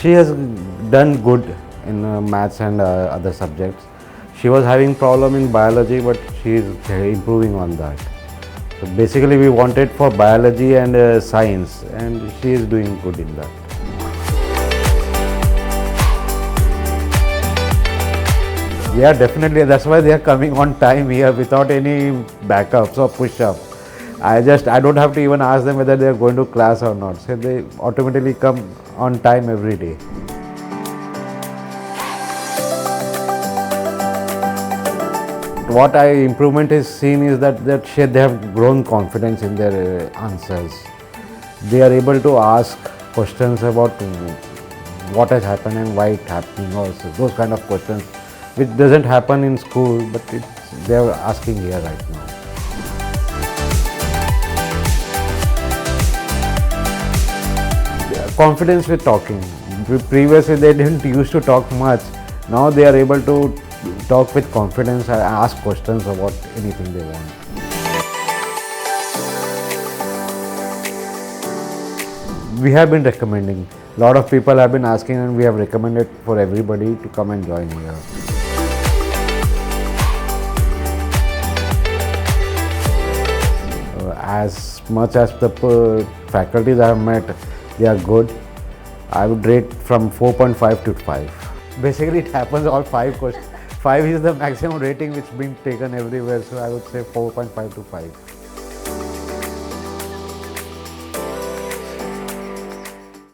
She has done good in maths and other subjects. She was having problem in biology, but she is improving on that. So basically, we wanted for biology and science, and she is doing good in that. Yeah, definitely. That's why they are coming on time here without any backups or push-up. I don't have to even ask them whether they are going to class or not. So they automatically come on time every day. What improvement is seen is that they have grown confidence in their answers. They are able to ask questions about what has happened and why it happened, also those kind of questions, which doesn't happen in school, but they are asking here right now. Confidence with talking. Previously they didn't used to talk much. Now they are able to talk with confidence and ask questions about anything they want. We have been recommending. A lot of people have been asking, and we have recommended for everybody to come and join here. As much as the faculties I have met, they are good. I would rate from 4.5 to 5. Basically, it happens all 5 questions. 5 is the maximum rating which is being taken everywhere, so I would say 4.5 to 5.